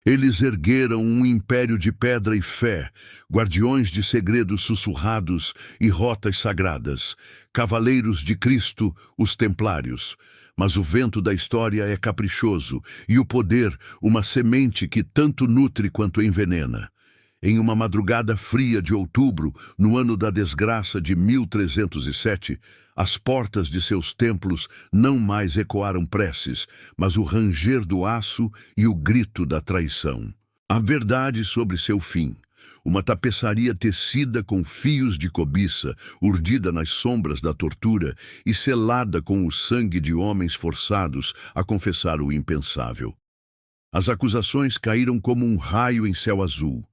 Eles ergueram um império de pedra e fé, guardiões de segredos sussurrados e rotas sagradas, cavaleiros de Cristo, os templários. Mas o vento da história é caprichoso e o poder, uma semente que tanto nutre quanto envenena. Em uma madrugada fria de outubro, no ano da desgraça de 1307, as portas de seus templos não mais ecoaram preces, mas o ranger do aço e o grito da traição. A verdade sobre seu fim. Uma tapeçaria tecida com fios de cobiça, urdida nas sombras da tortura e selada com o sangue de homens forçados a confessar o impensável. As acusações caíram como um raio em céu azul.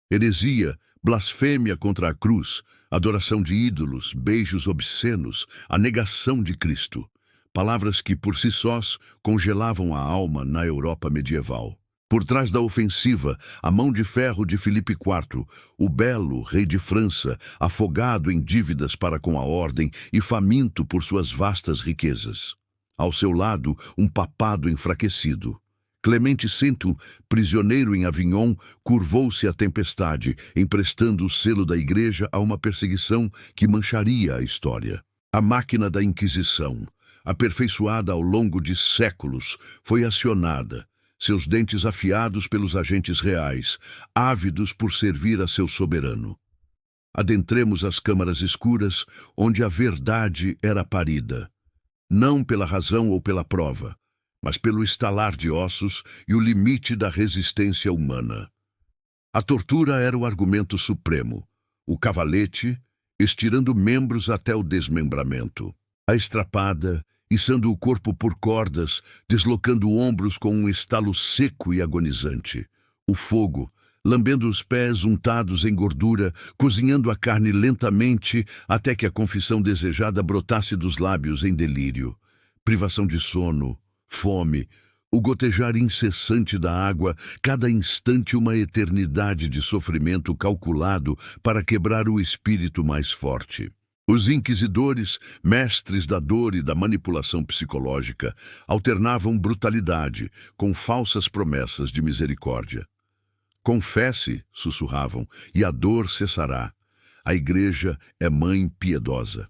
Heresia, blasfêmia contra a cruz, adoração de ídolos, beijos obscenos, a negação de Cristo. Palavras que, por si sós, congelavam a alma na Europa medieval. Por trás da ofensiva, a mão de ferro de Filipe IV, o belo rei de França, afogado em dívidas para com a ordem e faminto por suas vastas riquezas. Ao seu lado, um papado enfraquecido. Clemente V, prisioneiro em Avignon, curvou-se à tempestade, emprestando o selo da Igreja a uma perseguição que mancharia a história. A máquina da Inquisição, aperfeiçoada ao longo de séculos, foi acionada, seus dentes afiados pelos agentes reais, ávidos por servir a seu soberano. Adentremos as câmaras escuras, onde a verdade era parida, não pela razão ou pela prova, mas pelo estalar de ossos e o limite da resistência humana. A tortura era o argumento supremo, o cavalete, estirando membros até o desmembramento. A estrapada, içando o corpo por cordas, deslocando ombros com um estalo seco e agonizante. O fogo, lambendo os pés untados em gordura, cozinhando a carne lentamente até que a confissão desejada brotasse dos lábios em delírio. Privação de sono, fome, o gotejar incessante da água, cada instante uma eternidade de sofrimento calculado para quebrar o espírito mais forte. Os inquisidores, mestres da dor e da manipulação psicológica, alternavam brutalidade com falsas promessas de misericórdia. Confesse, sussurravam, e a dor cessará. A Igreja é mãe piedosa.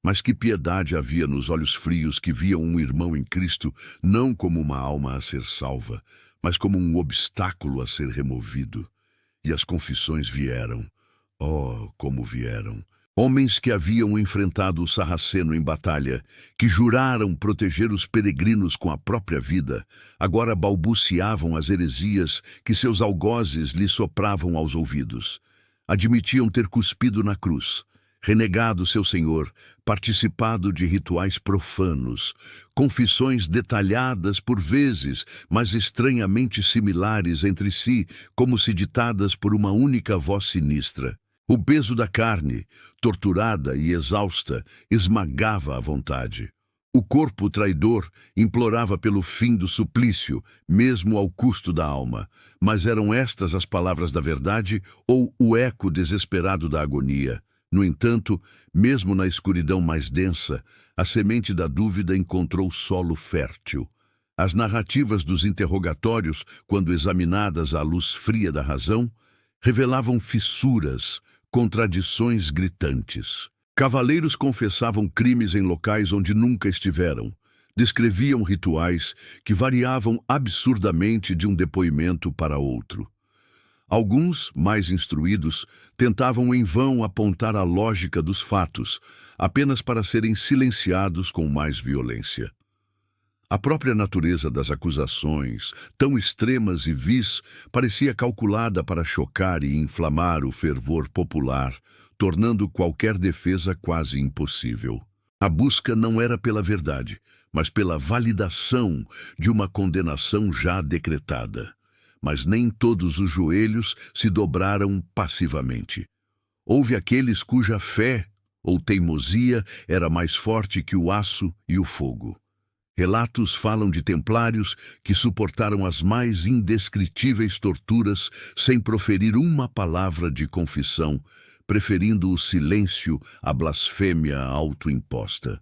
Mas que piedade havia nos olhos frios que viam um irmão em Cristo não como uma alma a ser salva, mas como um obstáculo a ser removido. E as confissões vieram. Oh, como vieram! Homens que haviam enfrentado o sarraceno em batalha, que juraram proteger os peregrinos com a própria vida, agora balbuciavam as heresias que seus algozes lhe sopravam aos ouvidos. Admitiam ter cuspido na cruz, renegado seu Senhor, participado de rituais profanos, confissões detalhadas por vezes, mas estranhamente similares entre si, como se ditadas por uma única voz sinistra. O peso da carne, torturada e exausta, esmagava a vontade. O corpo traidor implorava pelo fim do suplício, mesmo ao custo da alma. Mas eram estas as palavras da verdade ou o eco desesperado da agonia? No entanto, mesmo na escuridão mais densa, a semente da dúvida encontrou solo fértil. As narrativas dos interrogatórios, quando examinadas à luz fria da razão, revelavam fissuras, contradições gritantes. Cavaleiros confessavam crimes em locais onde nunca estiveram. Descreviam rituais que variavam absurdamente de um depoimento para outro. Alguns, mais instruídos, tentavam em vão apontar a lógica dos fatos, apenas para serem silenciados com mais violência. A própria natureza das acusações, tão extremas e vis, parecia calculada para chocar e inflamar o fervor popular, tornando qualquer defesa quase impossível. A busca não era pela verdade, mas pela validação de uma condenação já decretada. Mas nem todos os joelhos se dobraram passivamente. Houve aqueles cuja fé ou teimosia era mais forte que o aço e o fogo. Relatos falam de templários que suportaram as mais indescritíveis torturas sem proferir uma palavra de confissão, preferindo o silêncio à blasfêmia autoimposta.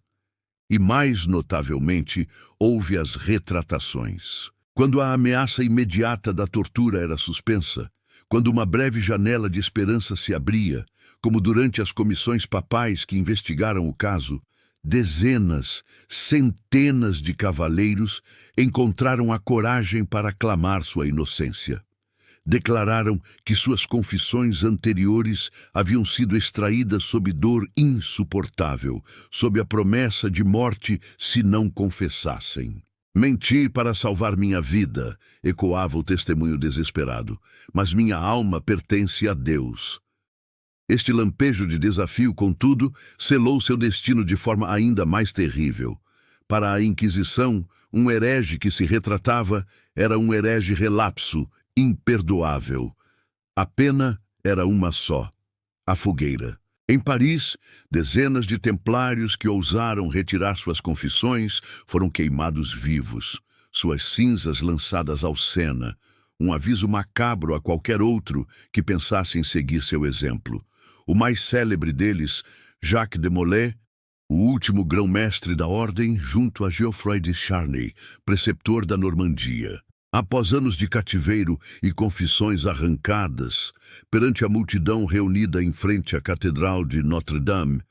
E mais notavelmente, houve as retratações. Quando a ameaça imediata da tortura era suspensa, quando uma breve janela de esperança se abria, como durante as comissões papais que investigaram o caso, dezenas, centenas de cavaleiros encontraram a coragem para clamar sua inocência. Declararam que suas confissões anteriores haviam sido extraídas sob dor insuportável, sob a promessa de morte se não confessassem. Menti para salvar minha vida, ecoava o testemunho desesperado, mas minha alma pertence a Deus. Este lampejo de desafio, contudo, selou seu destino de forma ainda mais terrível. Para a Inquisição, um herege que se retratava era um herege relapso, imperdoável. A pena era uma só: a fogueira. Em Paris, dezenas de templários que ousaram retirar suas confissões foram queimados vivos, suas cinzas lançadas ao Sena, um aviso macabro a qualquer outro que pensasse em seguir seu exemplo. O mais célebre deles, Jacques de Molay, o último grão-mestre da ordem, junto a Geoffroy de Charnay, preceptor da Normandia. Após anos de cativeiro e confissões arrancadas, perante a multidão reunida em frente à Catedral de Notre-Dame,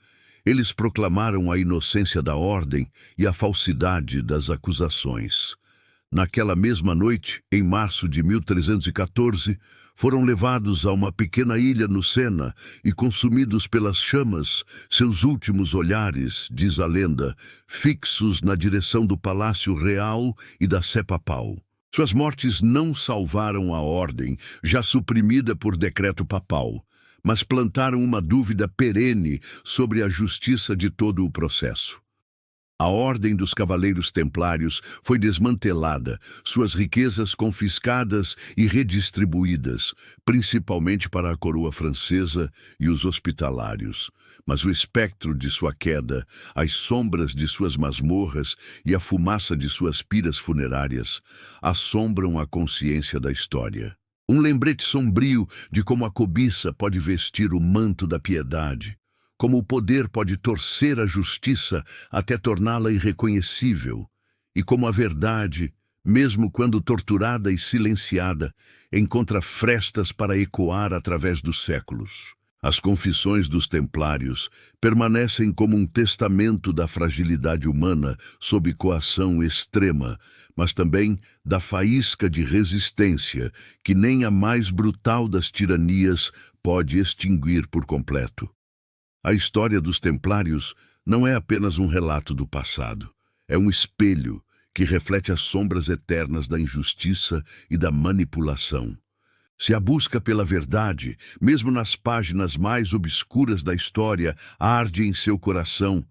eles proclamaram a inocência da ordem e a falsidade das acusações. Naquela mesma noite, em março de 1314, foram levados a uma pequena ilha no Sena e consumidos pelas chamas, seus últimos olhares, diz a lenda, fixos na direção do Palácio Real e da Sé Papal. Suas mortes não salvaram a ordem, já suprimida por decreto papal, mas plantaram uma dúvida perene sobre a justiça de todo o processo. A Ordem dos Cavaleiros Templários foi desmantelada, suas riquezas confiscadas e redistribuídas, principalmente para a coroa francesa e os hospitalários. Mas o espectro de sua queda, as sombras de suas masmorras e a fumaça de suas piras funerárias assombram a consciência da história. Um lembrete sombrio de como a cobiça pode vestir o manto da piedade, como o poder pode torcer a justiça até torná-la irreconhecível, e como a verdade, mesmo quando torturada e silenciada, encontra frestas para ecoar através dos séculos. As confissões dos templários permanecem como um testamento da fragilidade humana sob coação extrema, mas também da faísca de resistência que nem a mais brutal das tiranias pode extinguir por completo. A história dos Templários não é apenas um relato do passado. É um espelho que reflete as sombras eternas da injustiça e da manipulação. Se a busca pela verdade, mesmo nas páginas mais obscuras da história, arde em seu coração,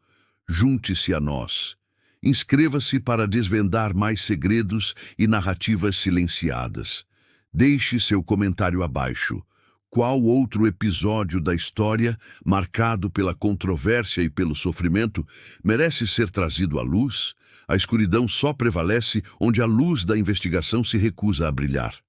junte-se a nós. Inscreva-se para desvendar mais segredos e narrativas silenciadas. Deixe seu comentário abaixo. Qual outro episódio da história, marcado pela controvérsia e pelo sofrimento, merece ser trazido à luz? A escuridão só prevalece onde a luz da investigação se recusa a brilhar.